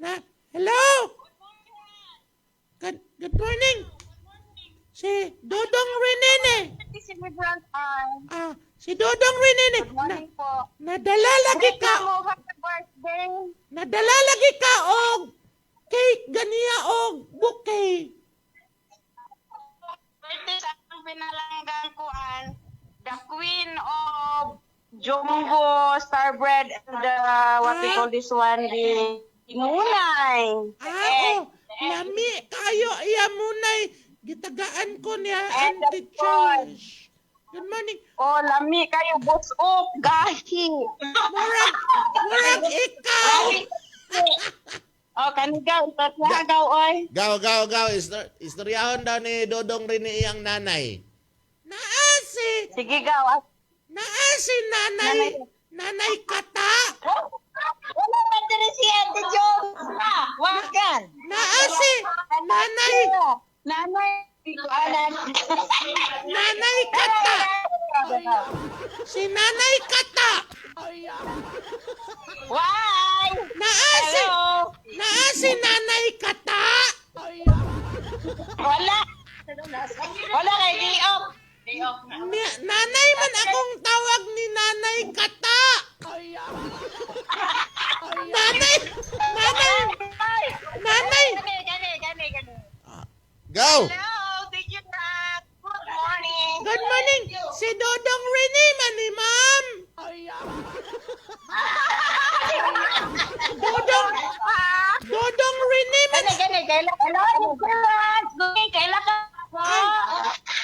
Hello? Good morning. Si Dodong Renene. Si Migrant Ann. Si Dodong Renene. Good morning po. Nadala lagi Great ka. mo, happy birthday. Nadala lagi ka og cake ganiya og bouquet. Birthday sa akong pinalanggan ko, Ann. The Queen of Jumbo, Starbread, and what we call this one, the Munay. Lami kayo iya munay. Gitagaan ko niya And Auntie the corn. Josh. Good morning. Oh, lami kayo, boots up, gahi. Murag ikaw. Oh, kanigaw, tatlagaw, oy. Gaw. Istoryahon daw ni Dodong rin iyang nanay. Naasi. Sige, gaw. Naasi nanay kata. Wala pa din si Ate Jones. Wakan. Naasi nanay nanay kata. Si nanay kata. Why? Naasi nanay kata. Wala. Wala kay Diop. Nanay man akong tawag ni nanay kata. Nanay. Gani. Gaw! Hello, thank you, Dad. Good morning. Good morning. Si Dodong Rene man ni ma'am. Dodong Rene man. Gani. Kailan ka?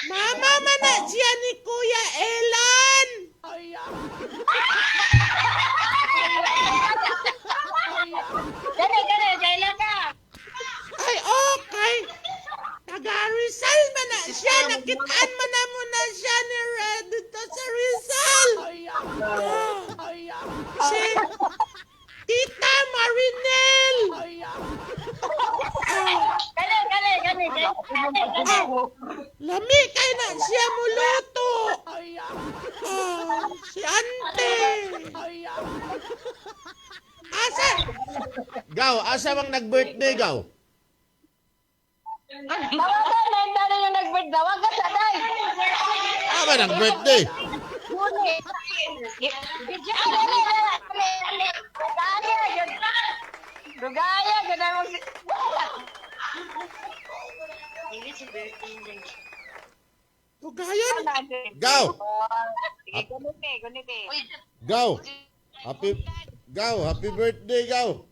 Mama man na siya ni Kuya Elan. Gani, kailan ka? Ay, okay. Taga Rizal man na siya. Nakitaan man na mo na siya ni Red dito sa Rizal. Si Tita Marinel. Gani. Lami kay na siya muluto. Si Ante. Asa? Gaw, asa bang nag-birthday, Gaw? Tawagan na yung nag-birthday. Tawagan sa day. Ba nag-birthday? Dugaya, ganda mo si... Tugayan. Gaw! Gunite. Gaw! Happy birthday, Gaw!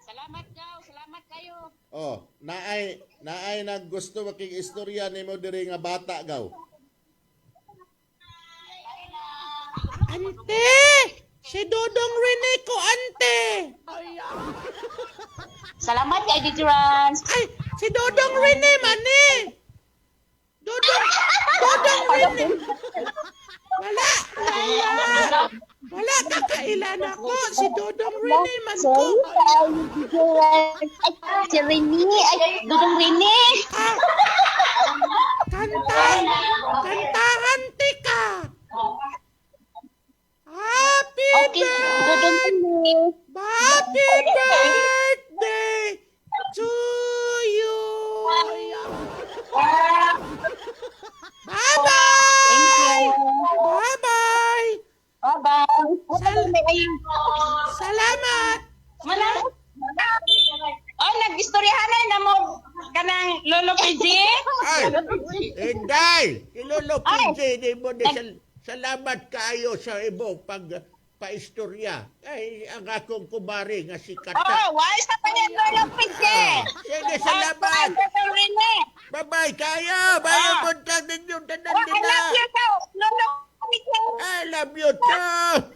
Salamat kayo. Oh, naay naggusto making istorya nimo diri nga bata, Gaw. Ante! Si Dodong Rene ko, ante! Salamat kay Diturans. Ay, si Dodong Rene man eh! Dodong Rene! Wala kakailan ako. Si Dodong Rene man ko. Si Rini. Dudong Rini. Kantahan tika! Happy birthday to you! Bye-bye! Bye-bye! Salamat! Oh, nag-istoryahan na mo kanang Lolo PG? Ay! Inday! Ilolo PJ ni mo salamat kayo sa imong paistorya. Ay, ang akong kumari nga si Kata. Oh, why sa pa niya Lolo PG? Sige, salamat! Dudong Rini. Bye-bye kayo! Bayo buntag ninyo tanan I nila! love you, Lolo PG. I love you too!